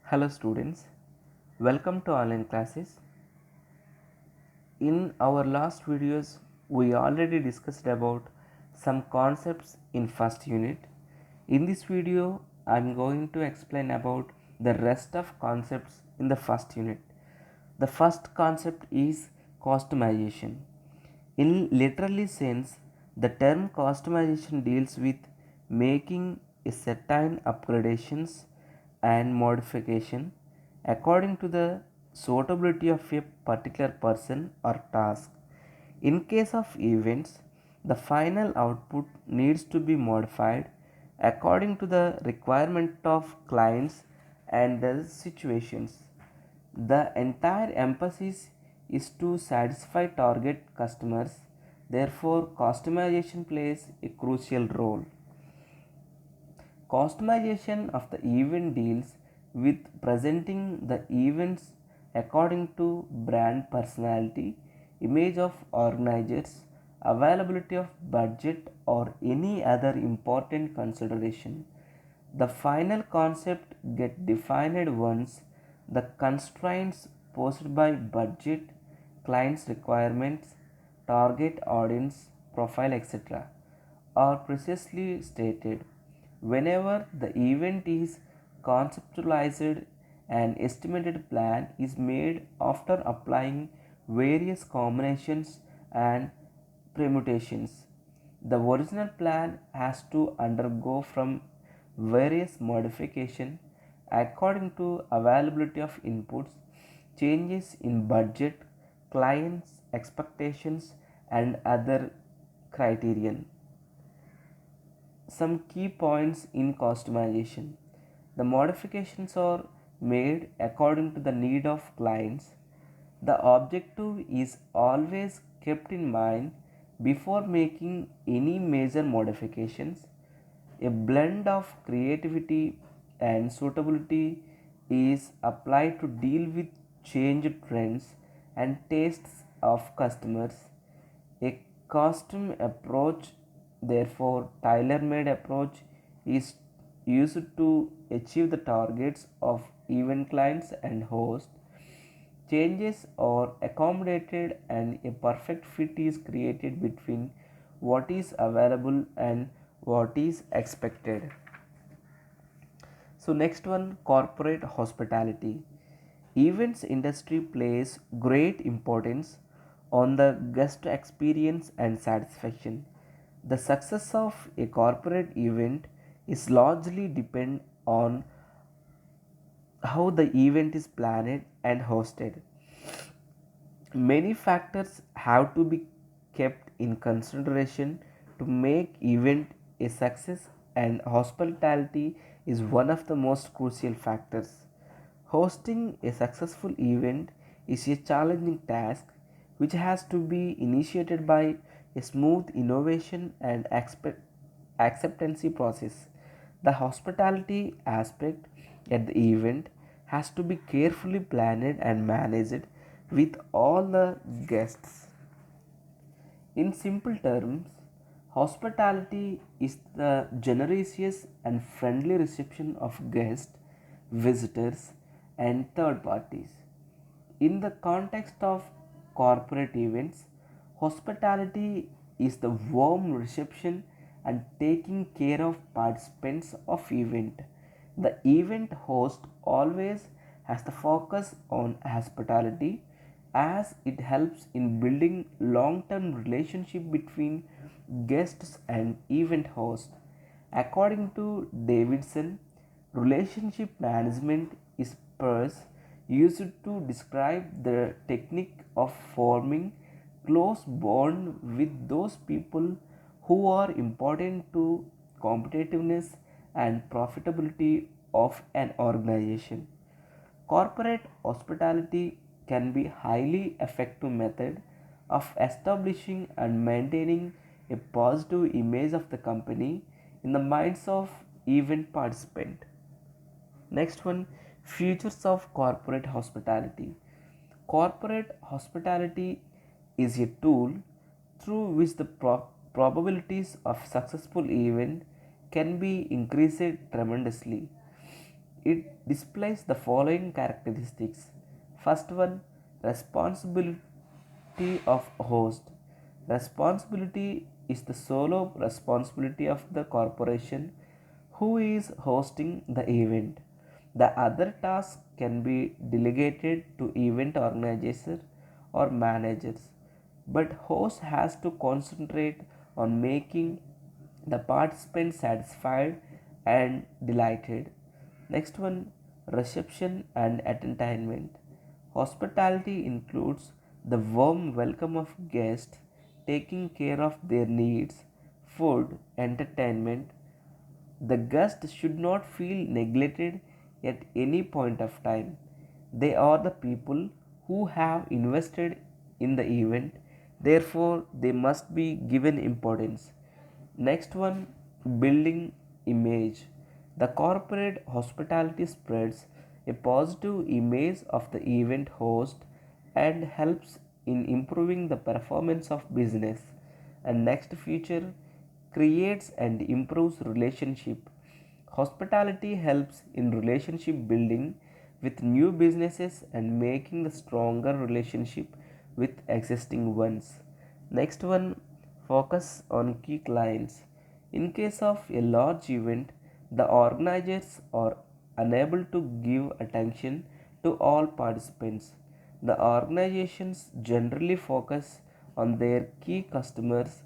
Hello students, welcome to online classes. In our last videos, we already discussed about some concepts in first unit. In this video, I am going to explain about the rest of concepts in the first unit. The first concept is customization. In literally sense, the term customization deals with making a certain upgradations and modification according to the suitability of a particular person or task. In case of events, the final output needs to be modified according to the requirement of clients and the situations. The entire emphasis is to satisfy target customers, therefore, customization plays a crucial role. Customization of the event deals with presenting the events according to brand personality, image of organizers, availability of budget, or any other important consideration. The final concept get defined once the constraints posed by budget, client's requirements, target audience, profile, etc. are precisely stated. Whenever the event is conceptualized, an estimated plan is made after applying various combinations and permutations. The original plan has to undergo from various modification according to availability of inputs, changes in budget, clients' expectations and other criterion. Some key points in customization. The modifications are made according to the need of clients. The objective is always kept in mind before making any major modifications. A blend of creativity and suitability is applied to deal with changed trends and tastes of customers. A custom approach, therefore, tailor made approach, is used to achieve the targets of event clients and hosts. Changes are accommodated and a perfect fit is created between what is available and what is expected. So next one, corporate hospitality. Events industry plays great importance on the guest experience and satisfaction. The success of a corporate event is largely depend on how the event is planned and hosted. Many factors have to be kept in consideration to make event a success, and hospitality is one of the most crucial factors. Hosting a successful event is a challenging task which has to be initiated by a smooth innovation and acceptance process. The hospitality aspect at the event has to be carefully planned and managed with all the guests. In simple terms, hospitality is the generous and friendly reception of guests, visitors, and third parties. In the context of corporate events, hospitality is the warm reception and taking care of participants of event. The event host always has the focus on hospitality as it helps in building long-term relationship between guests and event host. According to Davidson, relationship management is first used to describe the technique of forming close bond with those people who are important to competitiveness and profitability of an organization. Corporate hospitality can be highly effective method of establishing and maintaining a positive image of the company in the minds of event participant. Next one, features of corporate hospitality. Corporate hospitality is a tool through which the probabilities of successful event can be increased tremendously. It displays the following characteristics. First one, responsibility of host. Responsibility is the solo responsibility of the corporation who is hosting the event. The other tasks can be delegated to event organizer or managers, but host has to concentrate on making the participants satisfied and delighted. Next one, reception and entertainment. Hospitality includes the warm welcome of guests, taking care of their needs, food, entertainment. The guest should not feel neglected at any point of time. They are the people who have invested in the event, therefore, they must be given importance. Next one, building image. The corporate hospitality spreads a positive image of the event host and helps in improving the performance of business. And next feature, creates and improves relationship. Hospitality helps in relationship building with new businesses and making the stronger relationship with existing ones. Next one, focus on key clients. In case of a large event, the organizers are unable to give attention to all participants. The organizations generally focus on their key customers,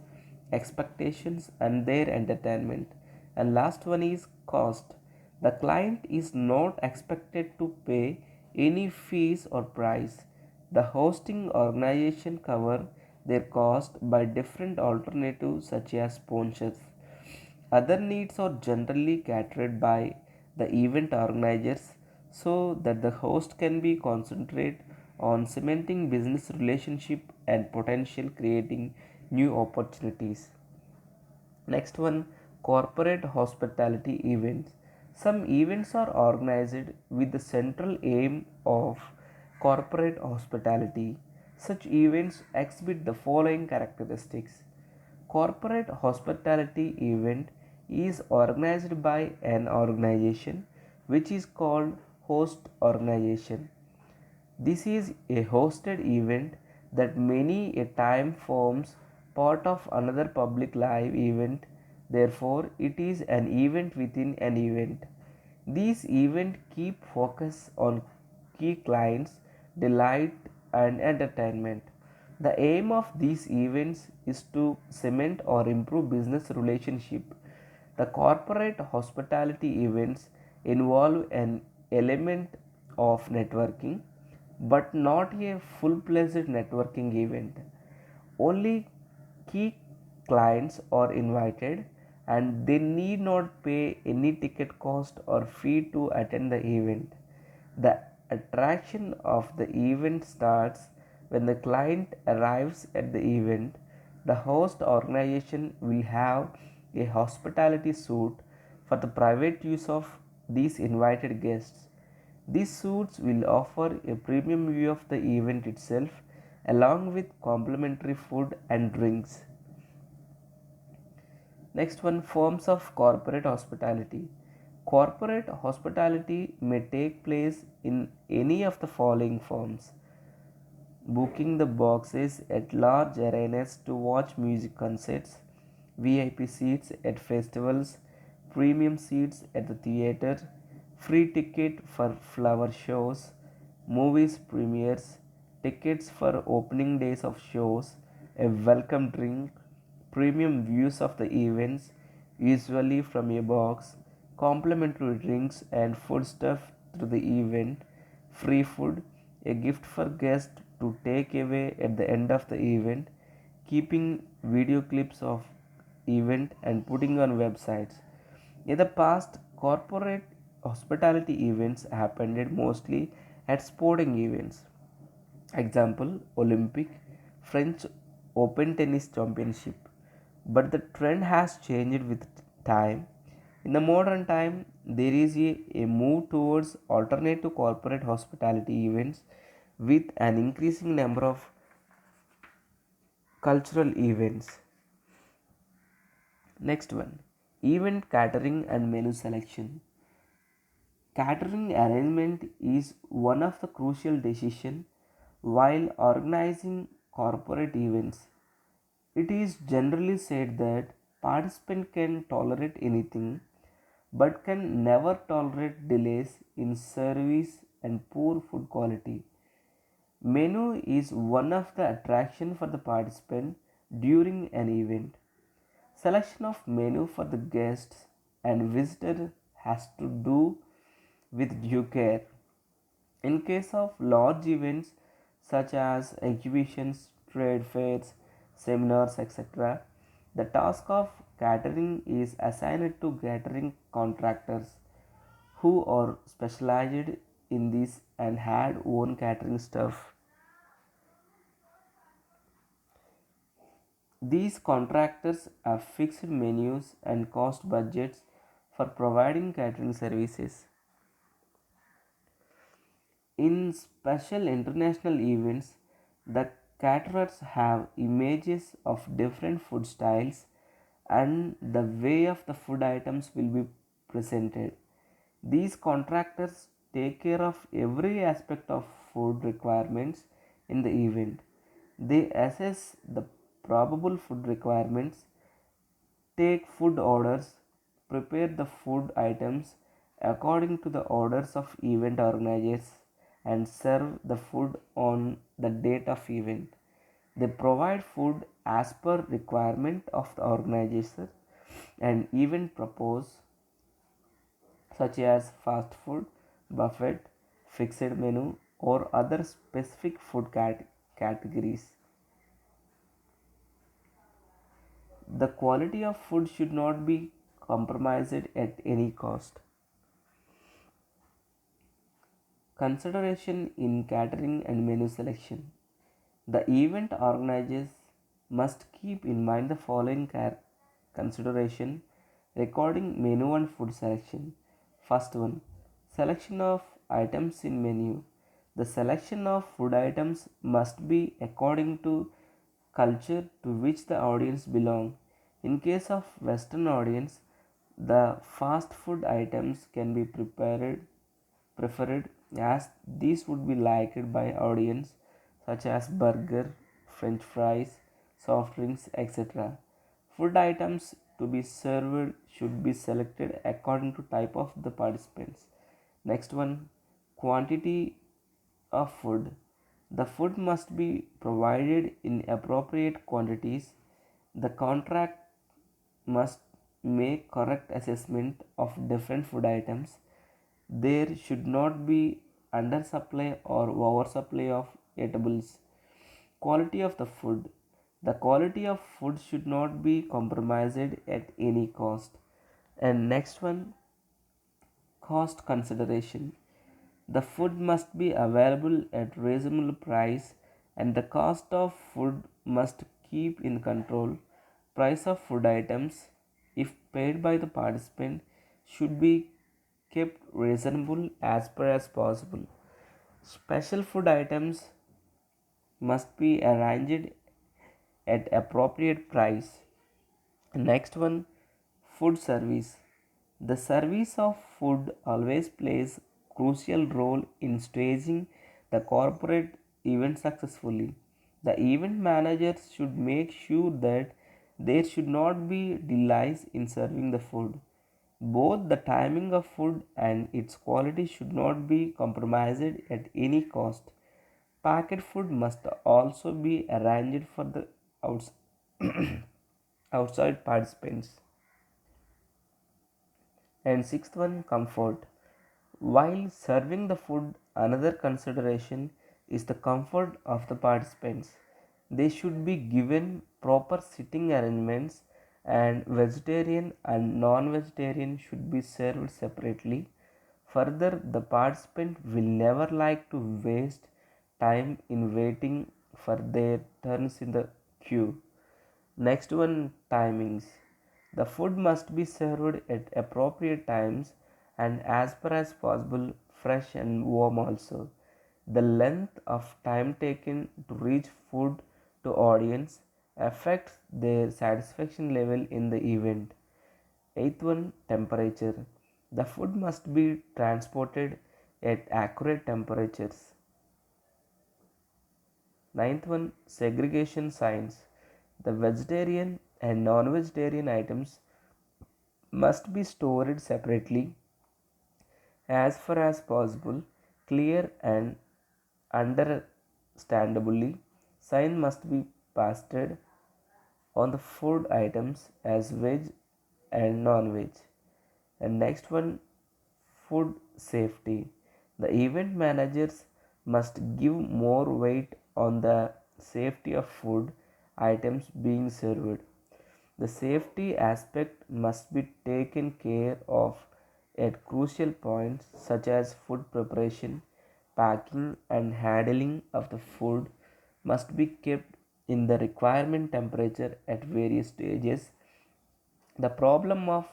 expectations, and their entertainment. And last one is cost. The client is not expected to pay any fees or price. The hosting organization cover their cost by different alternatives such as sponsors. Other needs are generally catered by the event organizers so that the host can be concentrate on cementing business relationship and potential creating new opportunities. Next one, corporate hospitality events. Some events are organized with the central aim of corporate hospitality. Such events exhibit the following characteristics. Corporate hospitality event is organized by an organization which is called host organization. This is a hosted event that many a time forms part of another public live event. Therefore, it is an event within an event. These events keep focus on key clients, delight and entertainment. The aim of these events is to cement or improve business relationship. The corporate hospitality events involve an element of networking but not a full-fledged networking event. Only key clients are invited and they need not pay any ticket cost or fee to attend the event. The attraction of the event starts when the client arrives at the event. The host organization will have a hospitality suite for the private use of these invited guests. These suites will offer a premium view of the event itself along with complimentary food and drinks. Next one, forms of corporate hospitality. Corporate hospitality may take place in any of the following forms: booking the boxes at large arenas to watch music concerts, VIP seats at festivals, premium seats at the theater, free ticket for flower shows, movies premieres, tickets for opening days of shows, a welcome drink, premium views of the events, usually from a box, complimentary drinks and foodstuff through the event, free food, a gift for guests to take away at the end of the event, keeping video clips of event and putting on websites. In the past, corporate hospitality events happened mostly at sporting events. Example, Olympic, French Open Tennis Championship. But the trend has changed with time. In the modern time, there is a move towards alternative corporate hospitality events with an increasing number of cultural events. Next one, event catering and menu selection. Catering arrangement is one of the crucial decisions while organizing corporate events. It is generally said that participants can tolerate anything but can never tolerate delays in service and poor food quality. Menu is one of the attraction for the participant during an event. Selection of menu for the guests and visitor has to do with due care. In case of large events such as exhibitions, trade fairs, seminars, etc., the task of catering is assigned to catering contractors who are specialized in this and had own catering staff. These contractors have fixed menus and cost budgets for providing catering services. In special international events, the caterers have images of different food styles and the way of the food items will be presented. These contractors take care of every aspect of food requirements in the event. They assess the probable food requirements, take food orders, prepare the food items according to the orders of event organizers, and serve the food on the date of event. They provide food as per requirement of the organizer and event propose such as fast food, buffet, fixed menu, or other specific food categories. The quality of food should not be compromised at any cost. Consideration in catering and menu selection. The event organizers must keep in mind the following consideration regarding menu and food selection. First one, selection of items in menu. The selection of food items must be according to culture to which the audience belong. In case of Western audience, the fast food items can be preferred as these would be liked by audience such as burger, french fries, soft drinks, etc. Food items to be served should be selected according to type of the participants. Next one, quantity of food. The food must be provided in appropriate quantities. The contract must make correct assessment of different food items. There should not be undersupply or oversupply of eatables. Quality of the food. The quality of food should not be compromised at any cost. And next one, cost consideration. The food must be available at reasonable price and the cost of food must keep in control. Price of food items, if paid by the participant, should be kept reasonable as per as possible. Special food items must be arranged at appropriate price. Next one, food service. The service of food always plays crucial role in staging the corporate event successfully. The event managers should make sure that there should not be delays in serving the food. Both the timing of food and its quality should not be compromised at any cost. Packet food must also be arranged for the outs- outside participants. And sixth one, comfort. While serving the food, another consideration is the comfort of the participants. They should be given proper sitting arrangements, and vegetarian and non vegetarian should be served separately. Further, the participant will never like to waste time in waiting for their turns in the queue. Next one, timings. The food must be served at appropriate times and as per as possible fresh and warm also. The length of time taken to reach food to audience affects their satisfaction level in the event. Eighth one, temperature. The food must be transported at accurate temperatures. Ninth one, segregation signs. The vegetarian and non-vegetarian items must be stored separately as far as possible, clear and understandably. Sign must be pasted on the food items as veg and non-veg. And next one, food safety. The event managers must give more weight on the safety of food items being served. The safety aspect must be taken care of at crucial points such as food preparation, packing, and handling of the food must be kept in the requirement temperature at various stages. The problem of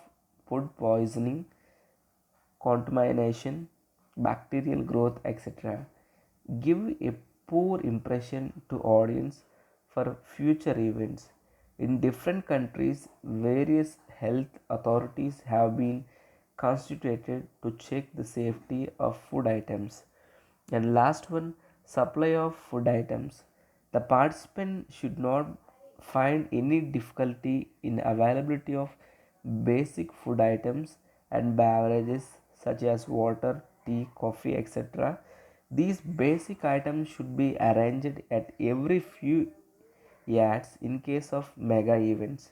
food poisoning, contamination, bacterial growth, etc., give a poor impression to audience for future events. In different countries, various health authorities have been constituted to check the safety of food items. And last one, supply of food items. The participant should not find any difficulty in availability of basic food items and beverages such as water, tea, coffee, etc. These basic items should be arranged at every few yards in case of mega events.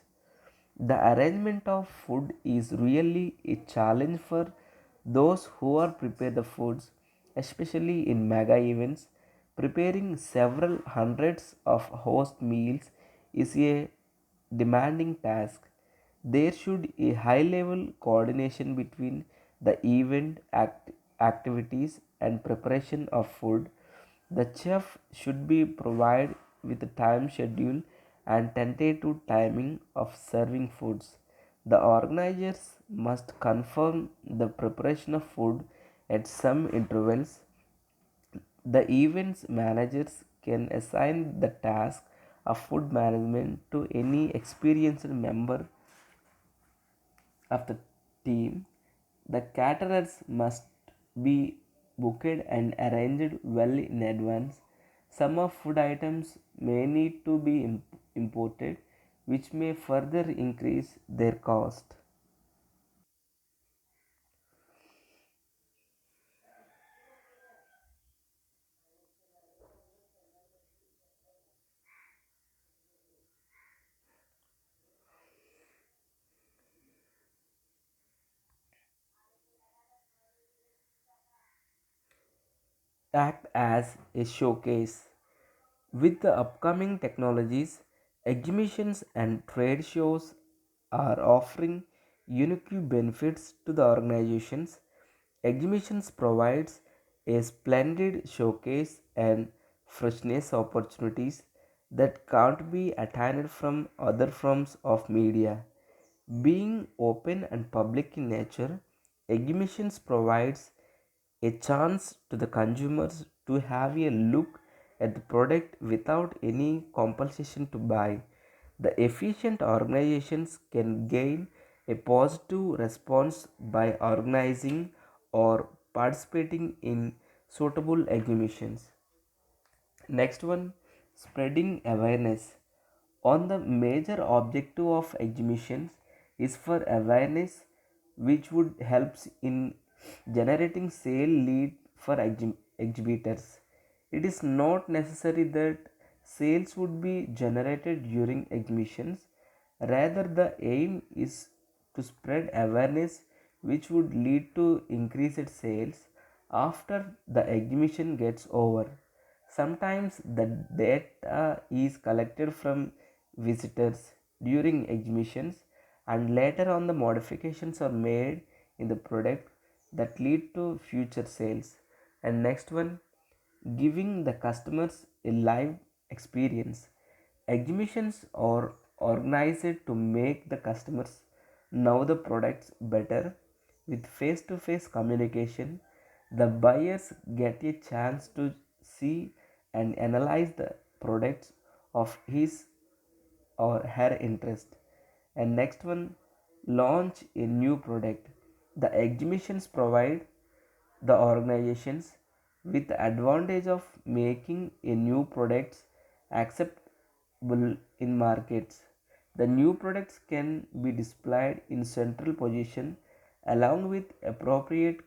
The arrangement of food is really a challenge for those who are prepare the foods, especially in mega events. Preparing several hundreds of host meals is a demanding task. There should a high level coordination between the activities and preparation of food. The chef should be provided with a time schedule and tentative timing of serving foods. The organizers must confirm the preparation of food at some intervals. The events managers can assign the task of food management to any experienced member of the team. The caterers must be booked and arranged well in advance. Some of food items may need to be imported, which may further increase their cost. Act as a showcase. With the upcoming technologies, exhibitions and trade shows are offering unique benefits to the organizations. Exhibitions provides a splendid showcase and freshness opportunities that can't be attained from other forms of media. Being open and public in nature, exhibitions provides a chance to the consumers to have a look at the product without any compulsion to buy. The efficient organizations can gain a positive response by organizing or participating in suitable exhibitions. Next one, spreading awareness. On the major objective of exhibitions is for awareness, which would helps in generating sale lead for exhibitors. It is not necessary that sales would be generated during exhibitions. Rather, the aim is to spread awareness, which would lead to increased sales after the exhibition gets over. Sometimes the data is collected from visitors during exhibitions, and later on the modifications are made in the product that lead to future sales. And next one, giving the customers a live experience. Exhibitions are organized to make the customers know the products better. With face to face communication, the buyers get a chance to see and analyze the products of his or her interest. And next one, launch a new product. The exhibitions provide the organizations with the advantage of making a new products acceptable in markets. The new products can be displayed in central position along with appropriate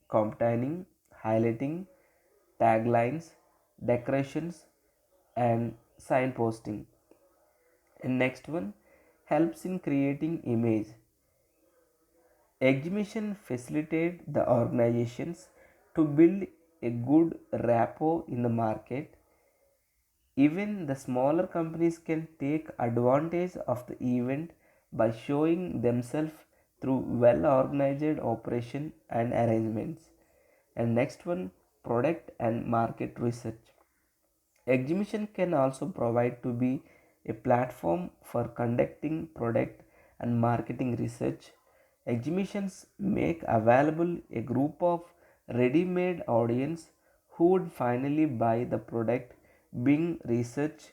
containing, highlighting, taglines, decorations, and signposting. And next one helps in creating image. Exhibition facilitate the organizations to build a good rapport in the market. Even the smaller companies can take advantage of the event by showing themselves through well organized operation and arrangements. And next one, product and market research. Exhibition can also provide to be a platform for conducting product and marketing research. Exhibitions make available a group of ready-made audience who would finally buy the product being researched.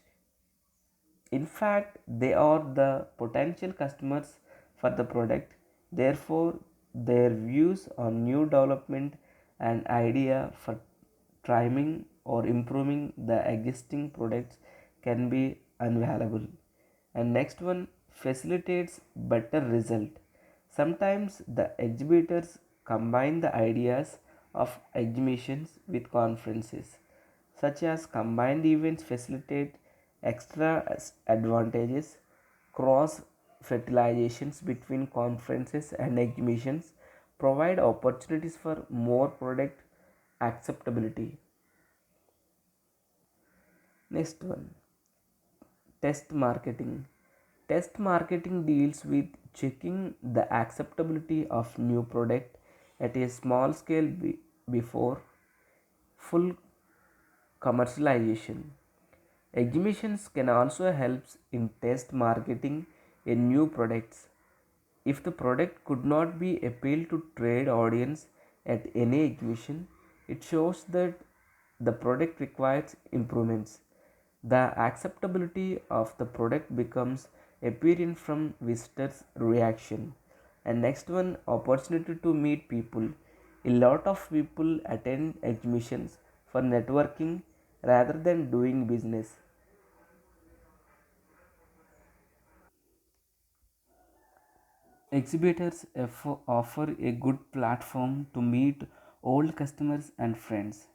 In fact, they are the potential customers for the product. Therefore, their views on new development and idea for trimming or improving the existing products can be invaluable. And next one facilitates better result. Sometimes the exhibitors combine the ideas of exhibitions with conferences, such as combined events facilitate extra advantages, cross fertilizations between conferences and exhibitions provide opportunities for more product acceptability. Next one, test marketing. Test marketing deals with checking the acceptability of new product at a small scale before full commercialization. Exhibitions can also help in test marketing a new products. If the product could not be appealed to trade audience at any exhibition, it shows that the product requires improvements. The acceptability of the product becomes apparent from visitors' reaction. And next one, opportunity to meet people. A lot of people attend exhibitions for networking rather than doing business. Exhibitors offer a good platform to meet old customers and friends.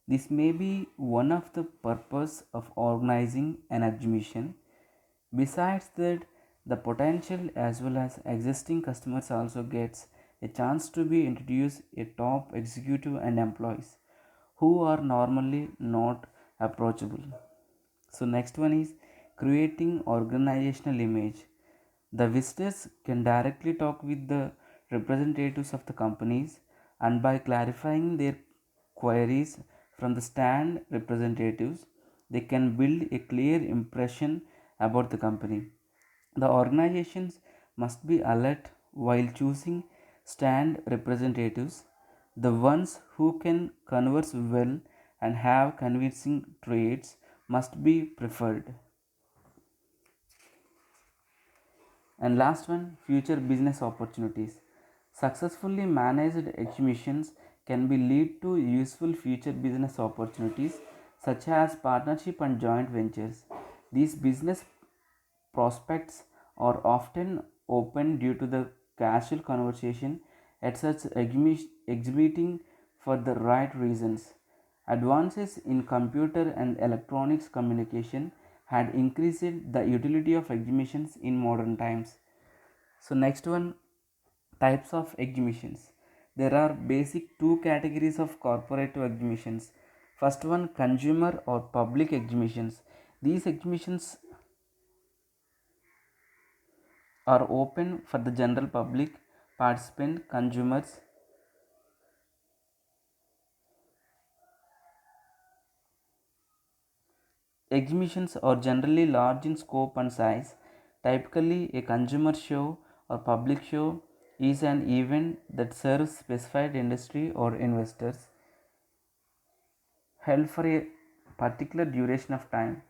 This may be one of the purpose of organizing an exhibition. Besides that, the potential as well as existing customers also gets a chance to be introduced a top executive and employees who are normally not approachable. So next one is creating organizational image. The visitors can directly talk with the representatives of the companies, and by clarifying their queries from the stand representatives, they can build a clear impression about the company. The organizations must be alert while choosing stand representatives. The ones who can converse well and have convincing traits must be preferred. And last one, future business opportunities. Successfully managed exhibitions can be lead to useful future business opportunities such as partnership and joint ventures. These business prospects are often open due to the casual conversation at such exhibiting for the right reasons. Advances in computer and electronics communication had increased the utility of exhibitions in modern times. So next one, types of exhibitions. There are basic two categories of corporate exhibitions. First one, consumer or public exhibitions. These exhibitions are open for the general public, participant, consumers. Exhibitions are generally large in scope and size. Typically, a consumer show or public show is an event that serves specified industry or investors held for a particular duration of time.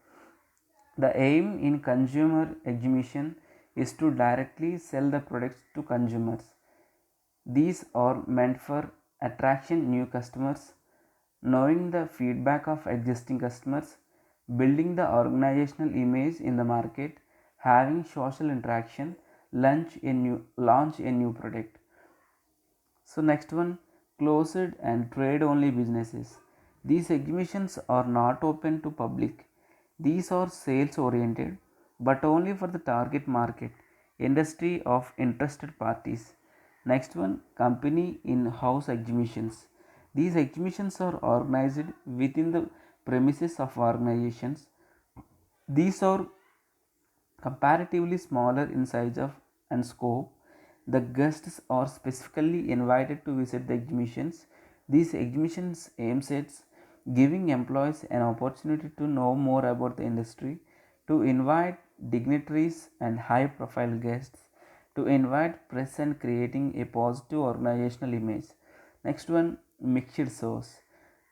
The aim in consumer exhibition is to directly sell the products to consumers. These are meant for attraction new customers, knowing the feedback of existing customers, building the organizational image in the market, having social interaction, launch a new product. So next one, closed and trade only businesses. These exhibitions are not open to public. These are sales oriented but only for the target market, industry of interested parties. Next one, company in-house exhibitions. These exhibitions are organized within the premises of organizations. These are comparatively smaller in size of and scope. The guests are specifically invited to visit the exhibitions. These exhibitions aims at giving employees an opportunity to know more about the industry, to invite dignitaries and high profile guests, to invite press and creating a positive organizational image. Next one, mixed shows.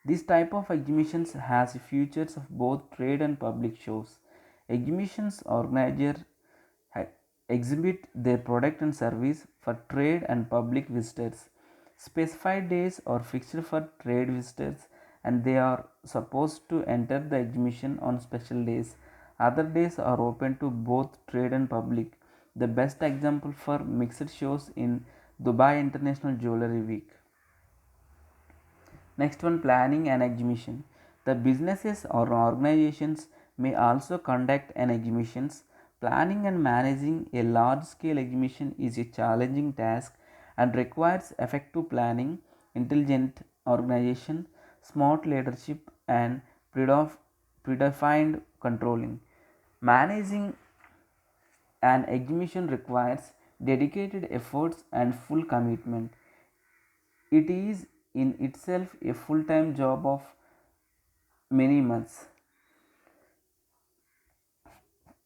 This type of exhibitions has features of both trade and public shows. Exhibitions organizer exhibit their product and service for trade and public visitors. Specified days are fixed for trade visitors and they are supposed to enter the exhibition on special days. Other days are open to both trade and public. The best example for mixed shows in Dubai International Jewelry Week. Next one, planning an exhibition. The businesses or organizations may also conduct an exhibitions. Planning and managing a large scale exhibition is a challenging task and requires effective planning, intelligent organization, smart leadership and predefined controlling. Managing an exhibition requires dedicated efforts and full commitment. It is in itself a full time job of many months.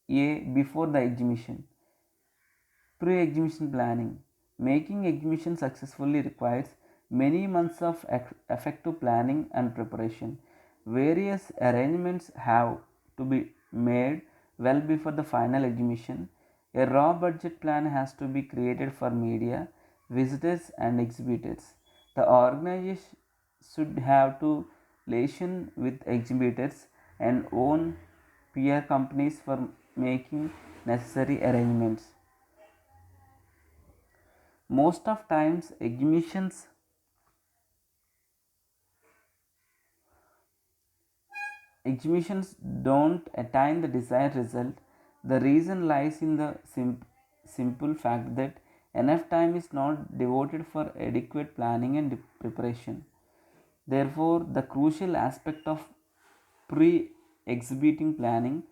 Before the exhibition. Pre exhibition planning. Making exhibition successfully requires many months of effective planning and preparation. Various arrangements have to be made well before the final exhibition. A raw budget plan has to be created for media, visitors, and exhibitors. The organization should have to liaison with exhibitors and own PR companies for making necessary arrangements. Most of times exhibitions don't attain the desired result. The reason lies in the simple fact that enough time is not devoted for adequate planning and preparation. Therefore, the crucial aspect of pre exhibiting planning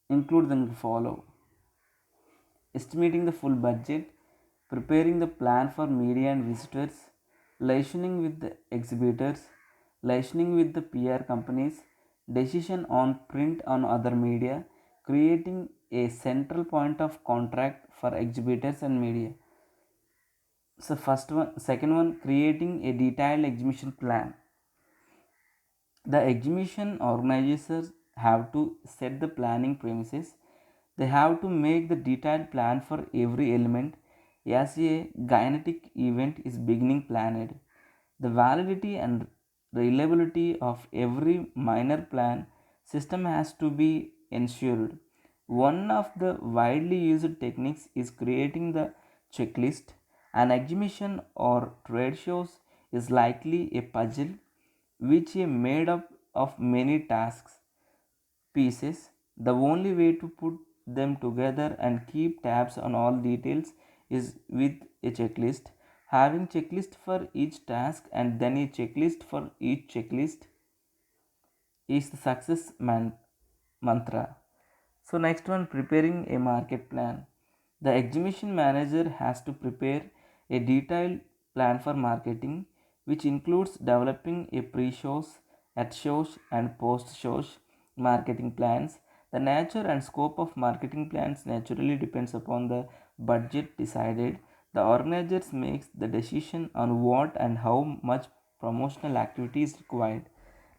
include the follow: estimating the full budget, preparing the plan for media and visitors, liaising with the exhibitors, liaising with the PR companies, decision on print on other media, creating a central point of contact for exhibitors and media. So second one, creating a detailed exhibition plan. The exhibition organizers have to set the planning premises. They have to make the detailed plan for every element as a kinetic event is beginning planned. The validity and reliability of every minor plan system has to be ensured. One of the widely used techniques is creating the checklist. An exhibition or trade shows is likely a puzzle which is made up of many tasks pieces. The only way to put them together and keep tabs on all details is with a checklist. Having checklist for each task and then a checklist for each checklist is the mantra. So next one, preparing a market plan. The exhibition manager has to prepare a detailed plan for marketing which includes developing a pre-shows, at shows and post-shows marketing plans. The nature and scope of marketing plans naturally depends upon the budget decided. The organizers makes the decision on what and how much promotional activity is required.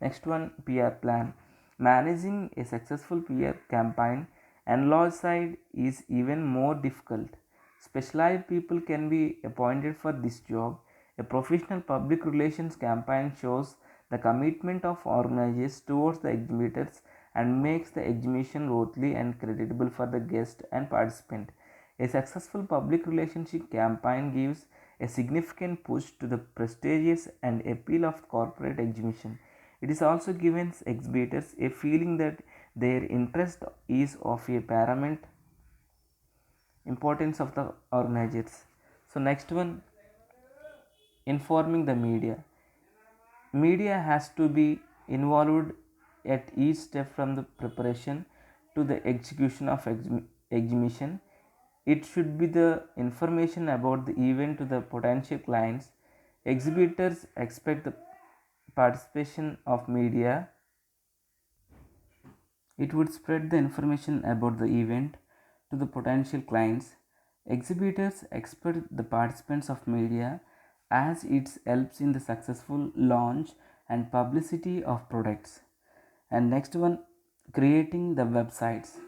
Next one, PR plan. Managing a successful PR campaign analog side is even more difficult. Specialized people can be appointed for this job. A professional public relations campaign shows the commitment of organizers towards the exhibitors and makes the exhibition worthy and creditable for the guest and participant. A successful public relationship campaign gives a significant push to the prestigious and appeal of corporate exhibition. It is also gives exhibitors a feeling that their interest is of a paramount importance of the organizers. So next one, informing the media. Media has to be involved at each step from the preparation to the execution of exhibition. It should be the information about the event to the potential clients. Exhibitors expect the participation of media. It would spread the information about the event to the potential clients. Exhibitors expect the participants of media as it helps in the successful launch and publicity of products. And next one, creating the websites.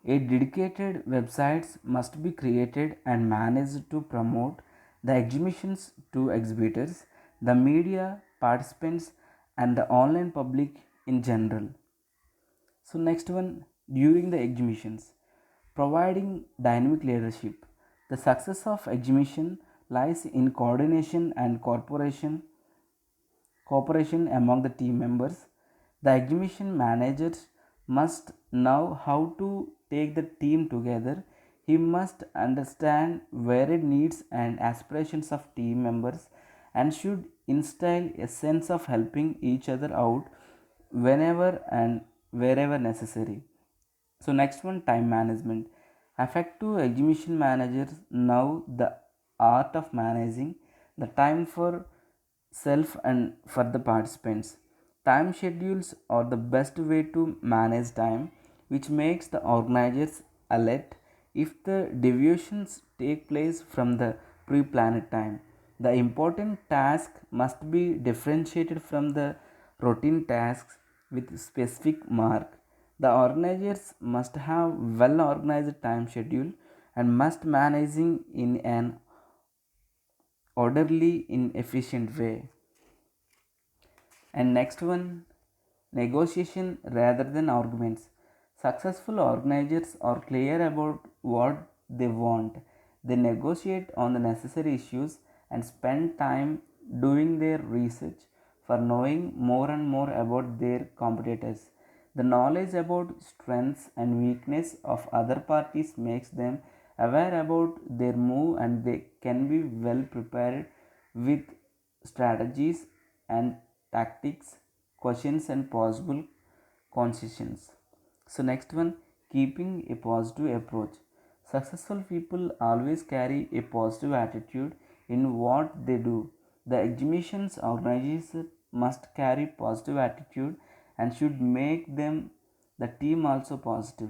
A dedicated websites must be created and managed to promote the exhibitions to exhibitors, the media, participants, and the online public in general. So next one, during the exhibitions, providing dynamic leadership. The success of exhibition lies in coordination and cooperation among the team members. The exhibition managers must know how to take the team together. He must understand varied needs and aspirations of team members and should instill a sense of helping each other out whenever and wherever necessary. So next one, time management. Effective exhibition managers know the art of managing the time for self and for the participants. Time schedules are the best way to manage time, which makes the organizers alert if the deviations take place from the pre-planned time. The important task must be differentiated from the routine tasks with specific mark. The organizers must have well organized time schedule and must managing in an orderly in efficient way. And next one, negotiation rather than arguments. Successful organizers are clear about what they want. They negotiate on the necessary issues and spend time doing their research for knowing more and more about their competitors. The knowledge about strengths and weakness of other parties makes them aware about their move and they can be well prepared with strategies and tactics, questions and possible concessions. So next one, keeping a positive approach. Successful people always carry a positive attitude in what they do. The exhibitions organizers must carry positive attitude and should make them the team also positive.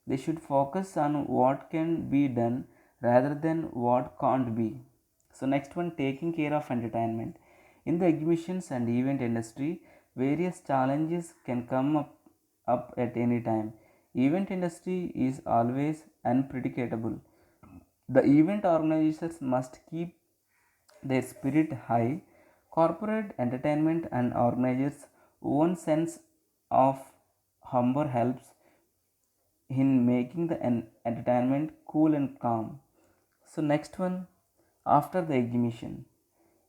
They should focus on what can be done rather than what can't be. So next one, taking care of entertainment. In the exhibitions and event industry, various challenges can come up at any time. Event industry is always unpredictable. The event organizers must keep their spirit high. Corporate entertainment and organizers' own sense of humor helps in making the entertainment cool and calm. So next one, after the exhibition,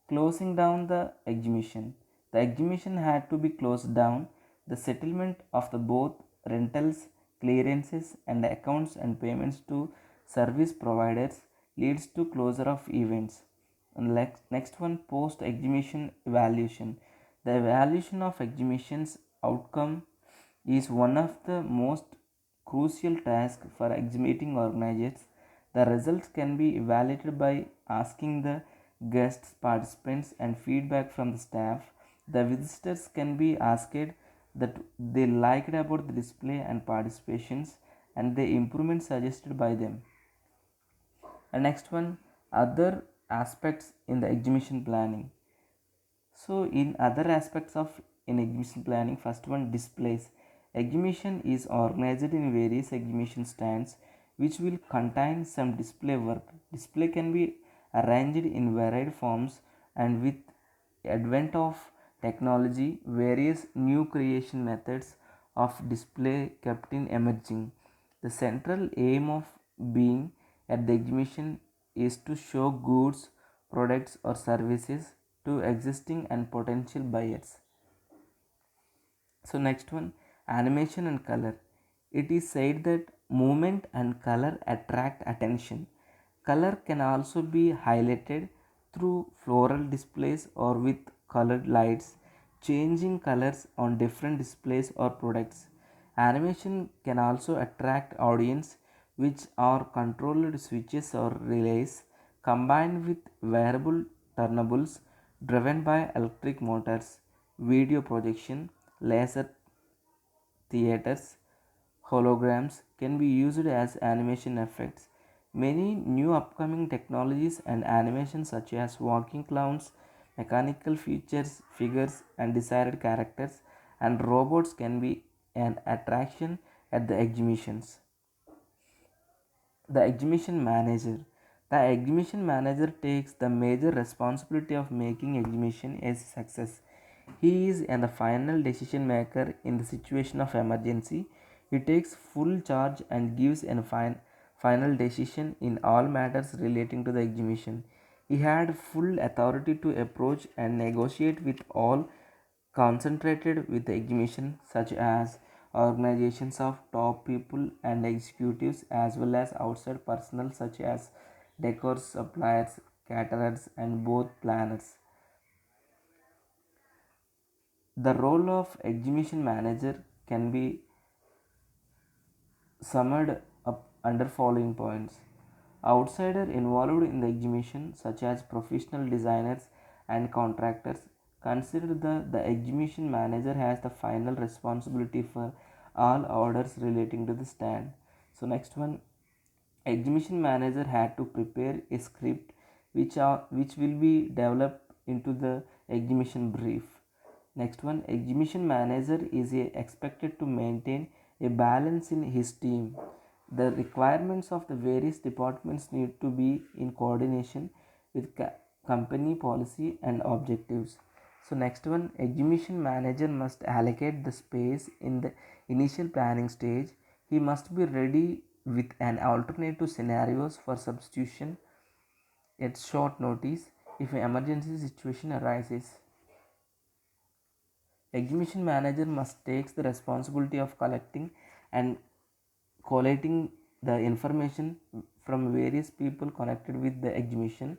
closing down the exhibition. The exhibition had to be closed down. The settlement of the both rentals, clearances, and accounts and payments to service providers leads to closure of events. And next one, post exhibition evaluation. The evaluation of exhibition's outcome is one of the most crucial tasks for exhibiting organizers. The results can be evaluated by asking the guests, participants, and feedback from the staff. The visitors can be asked that they liked about the display and participations and the improvements suggested by them. And next one, other aspects in the exhibition planning. So in other aspects of in exhibition planning, first one, displays. Exhibition is organized in various exhibition stands which will contain some display work. Display can be arranged in varied forms, and with advent of technology, various new creation methods of display kept in emerging. The central aim of being at the exhibition is to show goods, products, or services to existing and potential buyers. So next one, animation and color. It is said that movement and color attract attention. Color can also be highlighted through floral displays or with colored lights, changing colors on different displays or products. Animation can also attract audience, which are controlled switches or relays combined with variable turnables driven by electric motors, video projection, laser theaters, holograms can be used as animation effects. Many new upcoming technologies and animations such as walking clowns, mechanical features, figures and desired characters and robots can be an attraction at the exhibitions. The exhibition manager. The exhibition manager takes the major responsibility of making exhibition a success. He is the final decision maker in the situation of emergency. He takes full charge and gives a final decision in all matters relating to the exhibition. He had full authority to approach and negotiate with all concentrated with the exhibition such as organizations of top people and executives as well as outside personnel such as decor suppliers, caterers and both planners. The role of exhibition manager can be summed up under following points. Outsider involved in the exhibition, such as professional designers and contractors, consider the exhibition manager has the final responsibility for all orders relating to the stand. So next one, exhibition manager had to prepare a script which will be developed into the exhibition brief. Next one, exhibition manager is expected to maintain a balance in his team. The requirements of the various departments need to be in coordination with company policy and objectives. So next one, exhibition manager must allocate the space in the initial planning stage. He must be ready with an alternative scenarios for substitution at short notice if an emergency situation arises. Exhibition manager must take the responsibility of collecting and collating the information from various people connected with the exhibition.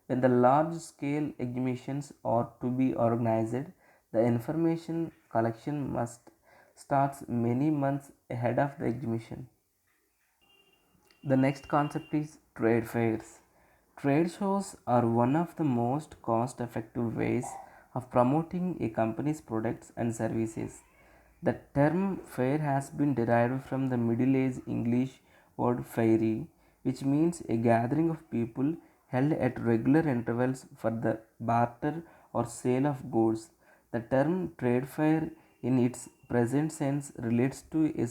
When the large scale exhibitions are to be organized, the information collection must start many months ahead of the exhibition. The next concept is trade fairs. Trade shows are one of the most cost effective ways of promoting a company's products and services. The term fair has been derived from the Middle Age English word fairy, which means a gathering of people held at regular intervals for the barter or sale of goods. The term trade fair, in its present sense, relates to a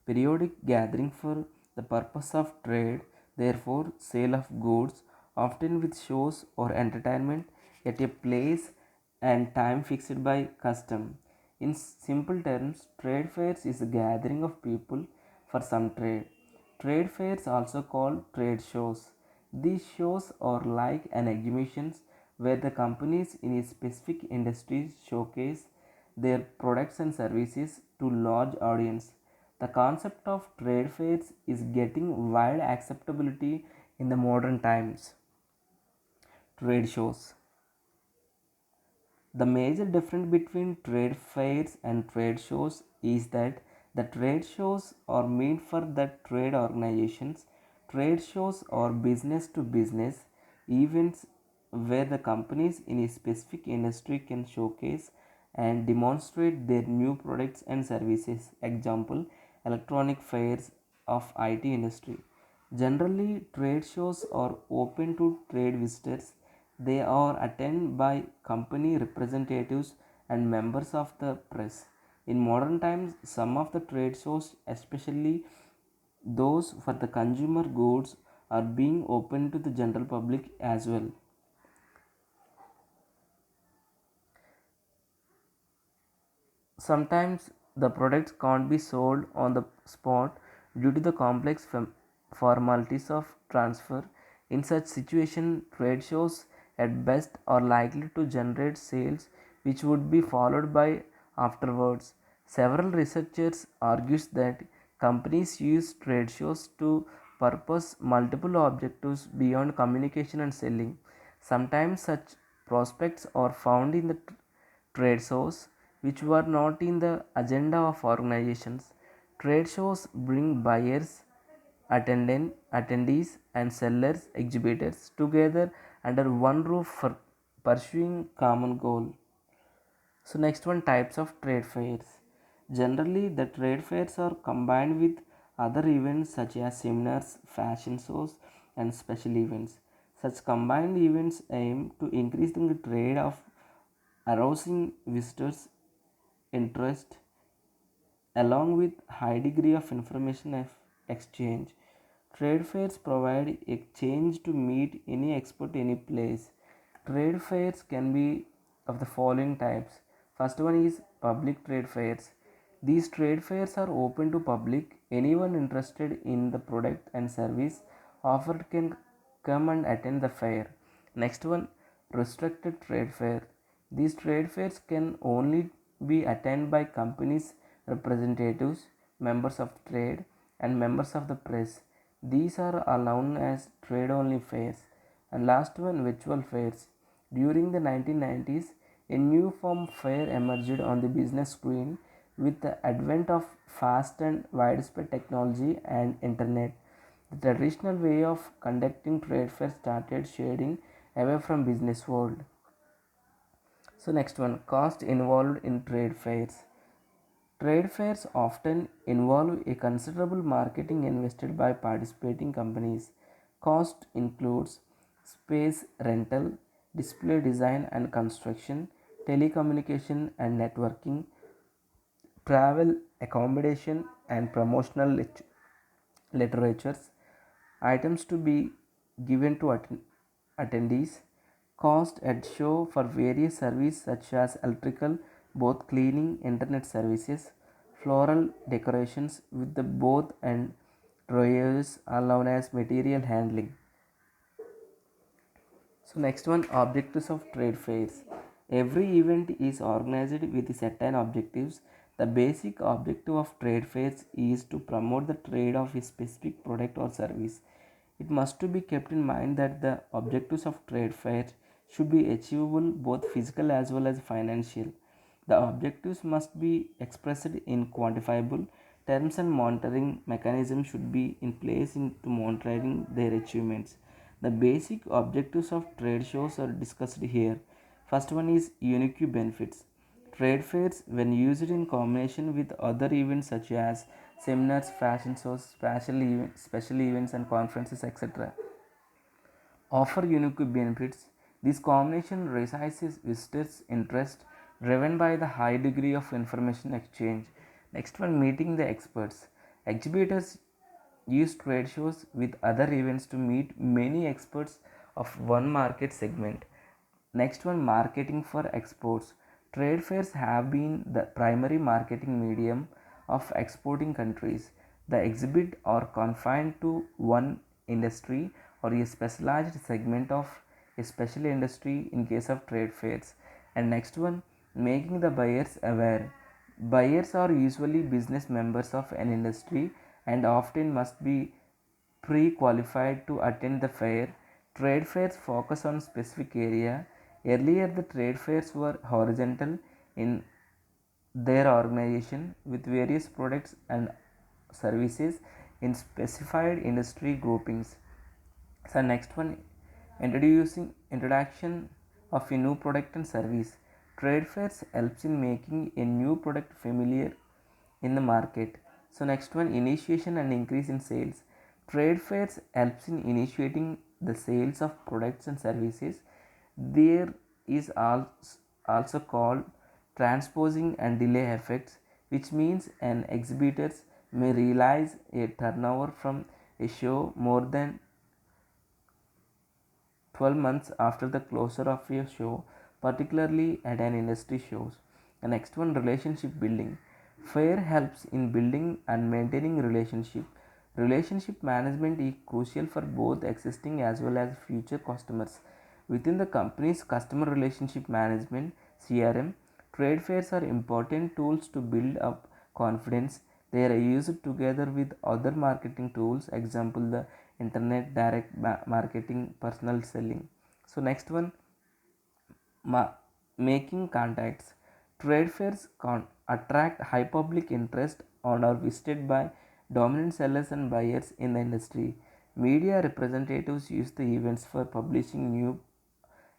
periodic gathering for the purpose of trade, therefore, sale of goods, often with shows or entertainment at a place and time fixed by custom. In simple terms, trade fairs is a gathering of people for some trade. Trade fairs, also called trade shows. These shows are like an exhibitions where the companies in a specific industry showcase their products and services to large audience. The concept of trade fairs is getting wide acceptability in the modern times. Trade shows. The major difference between trade fairs and trade shows is that the trade shows are made for the trade organizations. Trade shows are business to business events where the companies in a specific industry can showcase and demonstrate their new products and services. Example, electronic fairs of IT industry. Generally, trade shows are open to trade visitors. They are attended by company representatives and members of the press. In modern times, some of the trade shows, especially those for the consumer goods, are being open to the general public as well. Sometimes the products can't be sold on the spot due to the complex formalities of transfer. In such situation, trade shows at best are likely to generate sales which would be followed by afterwards. Several researchers argues that companies use trade shows to purpose multiple objectives beyond communication and selling. Sometimes such prospects are found in the trade shows which were not in the agenda of organizations. Trade shows bring buyers, attendees, and sellers, exhibitors together under one roof for pursuing common goal. So next one, types of trade fairs. Generally, the trade fairs are combined with other events such as seminars, fashion shows, and special events. Such combined events aim to increase the trade of arousing visitors' interest along with high degree of information exchange. Trade fairs provide exchange to meet any expert any place. Trade fairs can be of the following types. First one is public trade fairs. These trade fairs are open to public. Anyone interested in the product and service offered can come and attend the fair. Next one, restricted trade fair. These trade fairs can only be attended by companies' representatives, members of trade, and members of the press. These are known as trade only fairs. And last one, virtual fairs. During the 1990s, a new form of fair emerged on the business screen with the advent of fast and widespread technology and internet. The traditional way of conducting trade fairs started shading away from business world. So next one, cost involved in trade fairs. Trade fairs often involve a considerable marketing invested by participating companies. Cost includes space rental, display design and construction, telecommunication and networking, travel, accommodation, and promotional literatures, items to be given to attendees, cost at show for various services such as electrical, both cleaning, internet services, floral decorations with the both and drawers are known as material handling. So next one, objectives of trade fairs. Every event is organized with certain objectives. The basic objective of trade fairs is to promote the trade of a specific product or service. It must to be kept in mind that the objectives of trade fairs should be achievable both physical as well as financial. The objectives must be expressed in quantifiable terms and monitoring mechanisms should be in place to monitoring their achievements. The basic objectives of trade shows are discussed here. First one is unique benefits. Trade fairs, when used in combination with other events such as seminars, fashion shows, special events, and conferences, etc., offer unique benefits. This combination raises visitors' interest driven by the high degree of information exchange. Next one, meeting the experts. Exhibitors use trade shows with other events to meet many experts of one market segment. Next one, marketing for exports. Trade fairs have been the primary marketing medium of exporting countries. The exhibit are confined to one industry or a specialized segment of a special industry in case of trade fairs. And next one, making the buyers aware. Buyers are usually business members of an industry and often must be pre-qualified to attend the fair. Trade fairs focus on specific area. Earlier, the trade fairs were horizontal in their organization with various products and services in specified industry groupings. So next one, introduction of a new product and service. Trade fairs helps in making a new product familiar in the market. So next one, initiation and increase in sales. Trade fairs helps in initiating the sales of products and services. There is also called transposing and delay effects, which means an exhibitors may realize a turnover from a show more than 12 months after the closure of a show, particularly at an industry shows. The next one, relationship building. Fair helps in building and maintaining relationship. Relationship management is crucial for both existing as well as future customers. Within the company's customer relationship management (CRM), trade fairs are important tools to build up confidence. They are used together with other marketing tools, example the internet direct marketing, personal selling. So next one, making contacts. Trade fairs attract high public interest and are visited by dominant sellers and buyers in the industry. Media representatives use the events for publishing news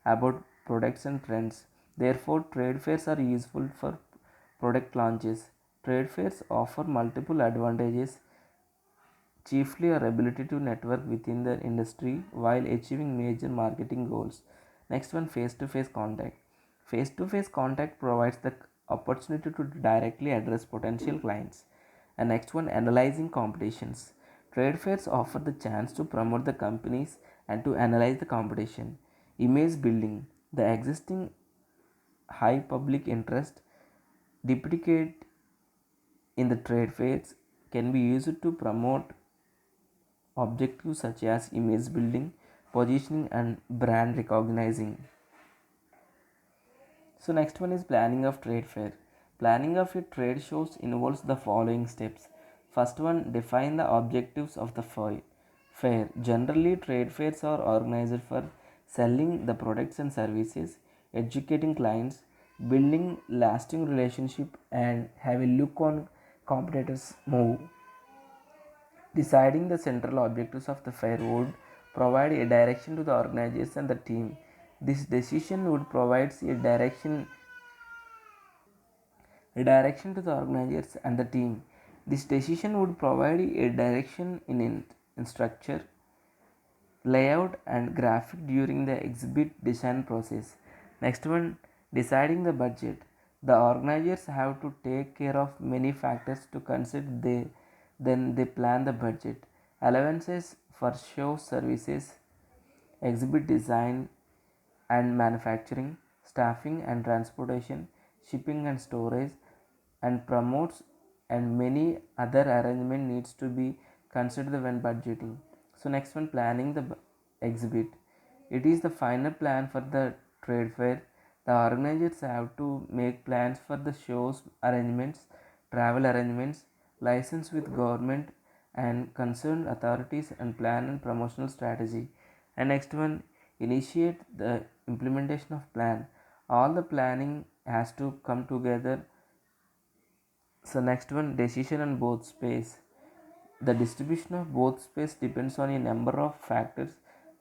about products and trends. Therefore, trade fairs are useful for product launches. Trade fairs offer multiple advantages, chiefly our ability to network within the industry while achieving major marketing goals. Next one, face to face contact. Face to face contact provides the opportunity to directly address potential clients. And next one, analyzing competitions. Trade fairs offer the chance to promote the companies and to analyze the competition. Image building. The existing high public interest depicted in the trade fairs can be used to promote objectives such as image building, positioning, and brand recognizing. So next one is planning of trade fair. Planning of a trade shows involves the following steps. First one, define the objectives of the fair. Generally, trade fairs are organized for selling the products and services, educating clients, building lasting relationship, and have a look on competitors move. Deciding the central objectives of the fair would provide a direction to the organizers and the team. This decision would provide a direction to the organizers and the team. This decision would provide a direction in structure, layout, and graphic during the exhibit design process. Next one, deciding the budget. The organizers have to take care of many factors to consider then they plan the budget. Allowances for show services, exhibit design and manufacturing, staffing and transportation, shipping and storage, and promotes and many other arrangement needs to be considered when budgeting. So next one, planning the exhibit. It is the final plan for the trade fair. The organizers have to make plans for the show's arrangements, travel arrangements, license with government and concerned authorities, and plan and promotional strategy. And next one, initiate the implementation of plan. All the planning has to come together. So next one, decision on both space. The distribution of both space depends on a number of factors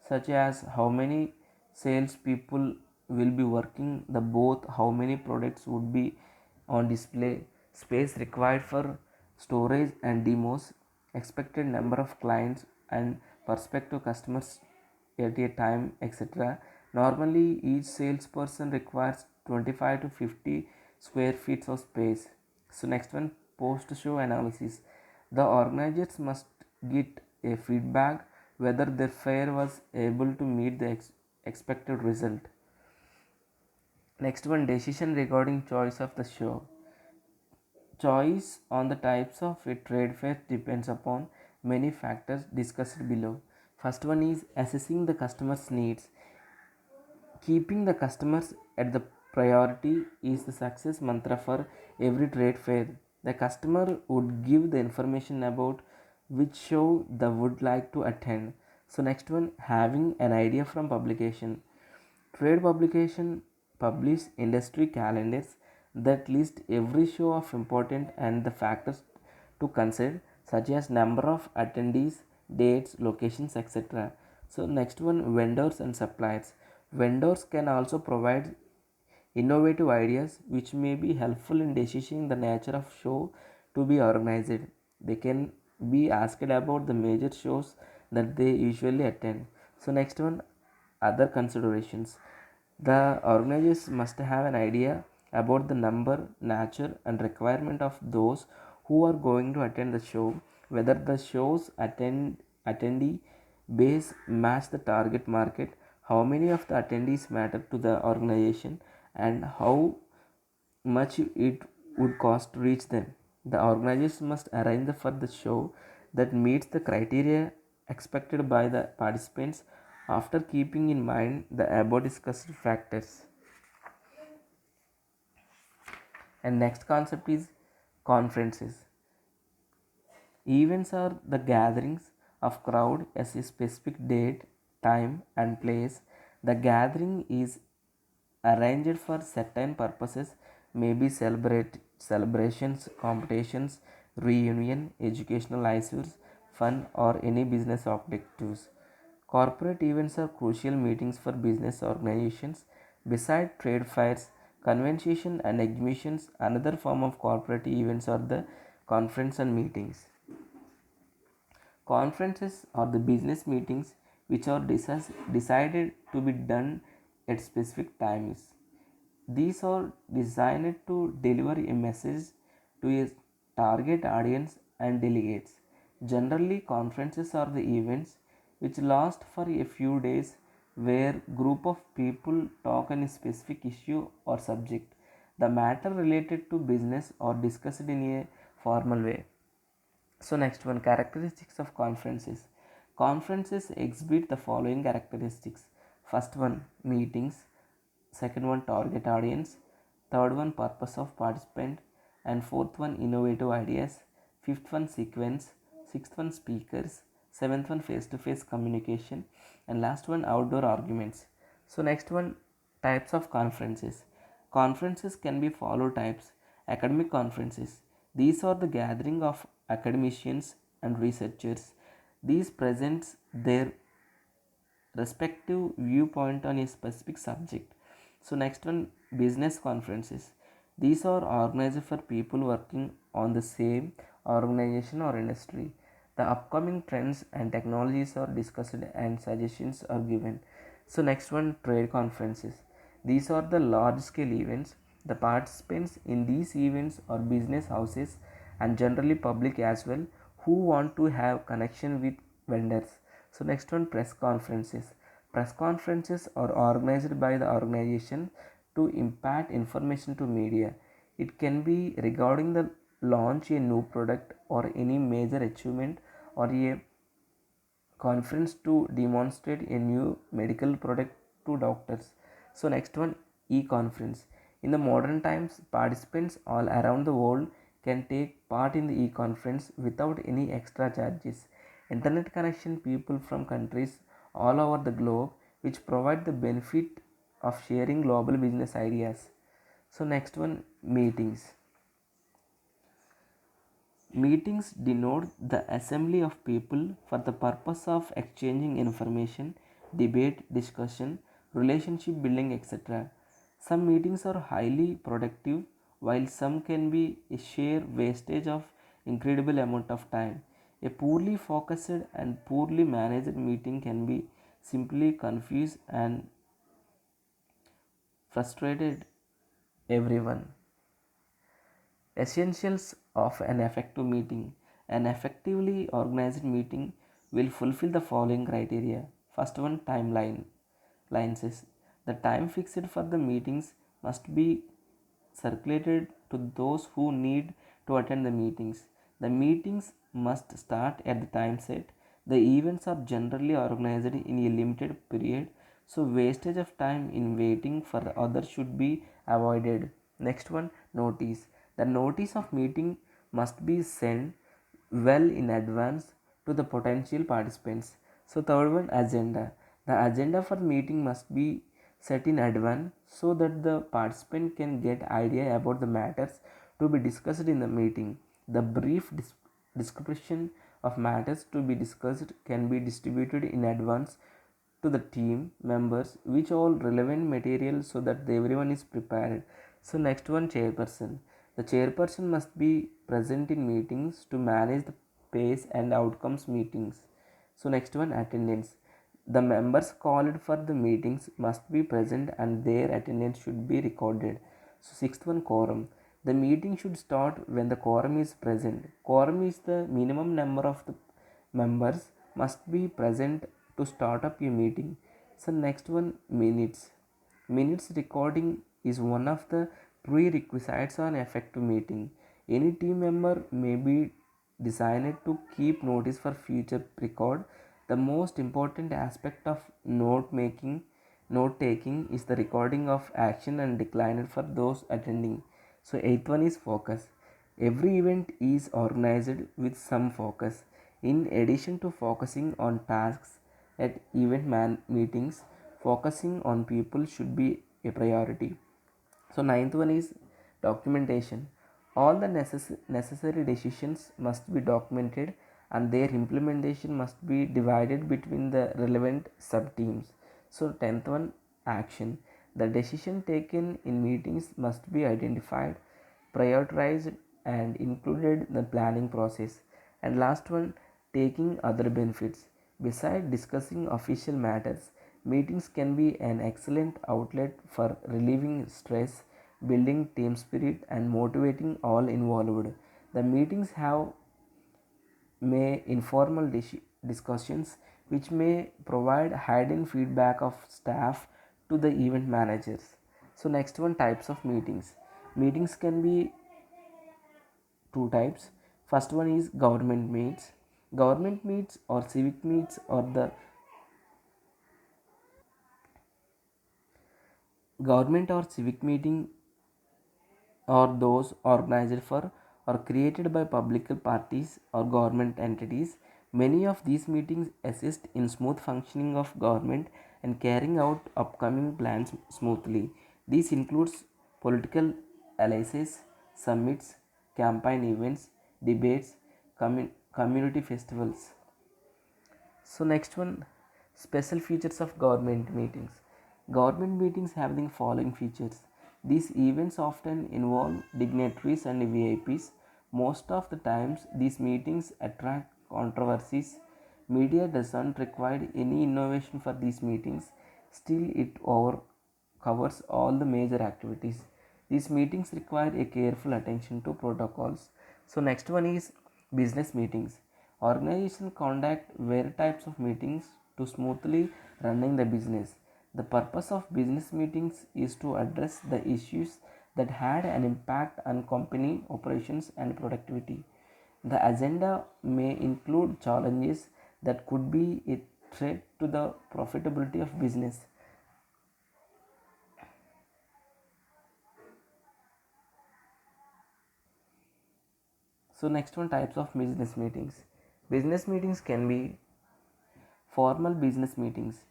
such as how many sales people will be working the booth, how many products would be on display, space required for storage and demos, expected number of clients and prospective customers at a time, etc. Normally, each salesperson requires 25 to 50 square feet of space. So next one, post show analysis. The organizers must get a feedback whether their fair was able to meet the expected result. Next one, decision regarding choice of the show. Choice on the types of a trade fair depends upon many factors discussed below. First one is assessing the customer's needs. Keeping the customers at the priority is the success mantra for every trade fair. The customer would give the information about which show they would like to attend. So next one, having an idea from publication. Trade publication publish industry calendars that list every show of important and the factors to consider such as number of attendees, dates, locations, etc. So next one, vendors and suppliers. Vendors can also provide innovative ideas which may be helpful in decisioning the nature of show to be organized. They can be asked about the major shows that they usually attend. So next one, other considerations. The organizers must have an idea about the number, nature, and requirement of those who are going to attend the show, whether the show's attendee base match the target market, how many of the attendees matter to the organization, and how much it would cost to reach them. The organization must arrange for the show that meets the criteria expected by the participants after keeping in mind the above discussed factors. And next concept is conferences. Events are the gatherings of crowd at a specific date, time, and place. The gathering is arranged for certain purposes, maybe celebrations, competitions, reunion, educational issues, fun, or any business objectives. Corporate events are crucial meetings for business organizations. Besides trade fairs, conventions, and exhibitions, another form of corporate events are the conference and meetings. Conferences are the business meetings which are decided to be done at specific times. These are designed to deliver a message to a target audience and delegates. Generally, conferences are the events which last for a few days where group of people talk on a specific issue or subject. The matter related to business are discussed in a formal way. So next one, characteristics of conferences. Conferences exhibit the following characteristics. First one, meetings. Second one, target audience. Third one, purpose of participant. And fourth one, innovative ideas. Fifth one, sequence. Sixth one, speakers. Seventh one, face-to-face communication. And last one, outdoor arguments. So next one, types of conferences. Conferences can be follow types. Academic conferences. These are the gathering of academicians and researchers. These presents their respective viewpoint on a specific subject. So next one, business conferences. These are organized for people working on the same organization or industry. The upcoming trends and technologies are discussed and suggestions are given. So next one, trade conferences. These are the large scale events. The participants in these events are business houses and generally public as well who want to have connection with vendors. So next one, press conferences. Press conferences are organized by the organization to impart information to media. It can be regarding the launch a new product or any major achievement, or a conference to demonstrate a new medical product to doctors. So next one, e-conference. In the modern times, participants all around the world can take part in the e-conference without any extra charges. Internet connection people from countries all over the globe which provide the benefit of sharing global business ideas. So next one, meetings. Meetings denote the assembly of people for the purpose of exchanging information, debate, discussion, relationship building, etc. Some meetings are highly productive, while some can be a sheer wastage of incredible amount of time. A poorly focused and poorly managed meeting can be simply confuse and frustrated everyone. Essentials of an effective meeting. An effectively organized meeting will fulfill the following criteria. First one, timeline. Lines is the time fixed for the meetings must be circulated to those who need to attend the meetings. The meetings must start at the time set. The events are generally organized in a limited period, so wastage of time in waiting for others should be avoided. Next one, notice. The notice of meeting must be sent well in advance to the potential participants. So third one, agenda. The agenda for the meeting must be set in advance so that the participant can get idea about the matters to be discussed in the meeting. The brief description of matters to be discussed can be distributed in advance to the team members which all relevant material so that everyone is prepared. So next one, chairperson. The chairperson must be present in meetings to manage the pace and outcomes meetings. So next one, attendance. The members called for the meetings must be present and their attendance should be recorded. So sixth one, quorum. The meeting should start when the quorum is present. Quorum is the minimum number of the members must be present to start up a meeting. So next one, minutes. Minutes recording is one of the prerequisites on effective meeting. Any team member may be designed to keep notice for future record. The most important aspect of note taking is the recording of action and decline for those attending. So eighth one is focus. Every event is organized with some focus. In addition to focusing on tasks at meetings, focusing on people should be a priority. So ninth one is documentation. All the necessary decisions must be documented and their implementation must be divided between the relevant sub teams. So tenth one, action. The decision taken in meetings must be identified, prioritized and included in the planning process. And last one, taking other benefits. Besides discussing official matters, meetings can be an excellent outlet for relieving stress, building team spirit and motivating all involved. The meetings have may informal discussions which may provide hidden feedback of staff to the event managers. So next one, types of meetings. Meetings can be two types. First one is government meets. Government meets or civic meets or the government or civic meeting or those organized for or created by public parties or government entities. Many of these meetings assist in smooth functioning of government and carrying out upcoming plans smoothly. This includes political alliances, summits, campaign events, debates, community festivals. So next one, special features of government meetings. Government meetings have the following features. These events often involve dignitaries and VIPs. Most of the times these meetings attract controversies. Media doesn't require any innovation for these meetings. Still it over covers all the major activities. These meetings require a careful attention to protocols. So next one is business meetings. Organization conduct various types of meetings to smoothly running the business. The purpose of business meetings is to address the issues that had an impact on company operations and productivity. The agenda may include challenges that could be a threat to the profitability of business. So next one, types of business meetings. Business meetings can be formal business meetings.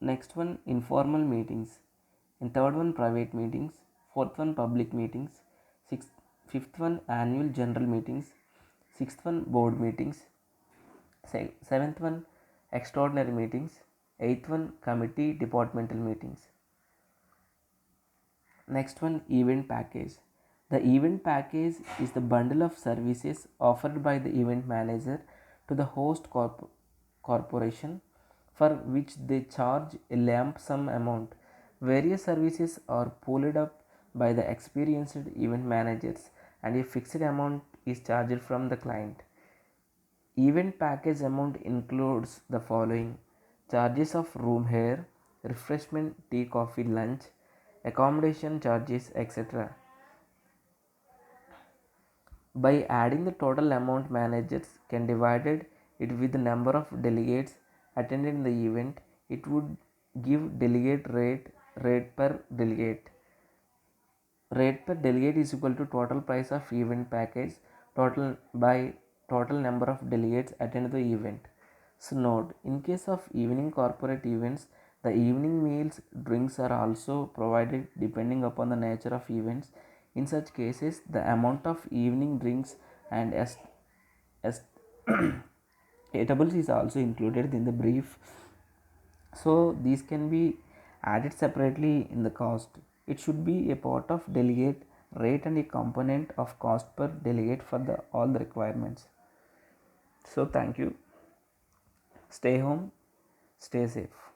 Next one, informal meetings. And third one, private meetings. Fourth one, public meetings. Fifth one, annual general meetings. Sixth one, board meetings. Seventh one, extraordinary meetings. Eighth one, committee departmental meetings. Next one, event package. The event package is the bundle of services offered by the event manager to the host corporation for which they charge a lump sum amount. Various services are pooled up by the experienced event managers and a fixed amount is charged from the client. Event package amount includes the following: charges of room here, refreshment, tea, coffee, lunch, accommodation charges, etc. By adding the total amount, managers can divide it with the number of delegates attending the event. It would give delegate rate per delegate. Rate per delegate is equal to total price of event package total by total number of delegates attend the event. So note, in case of evening corporate events, the evening meals, drinks are also provided depending upon the nature of events. In such cases, the amount of evening drinks and eatables is also included in the brief. So these can be added separately in the cost. It should be a part of delegate rate and a component of cost per delegate for the all the requirements. So thank you. Stay home, stay safe.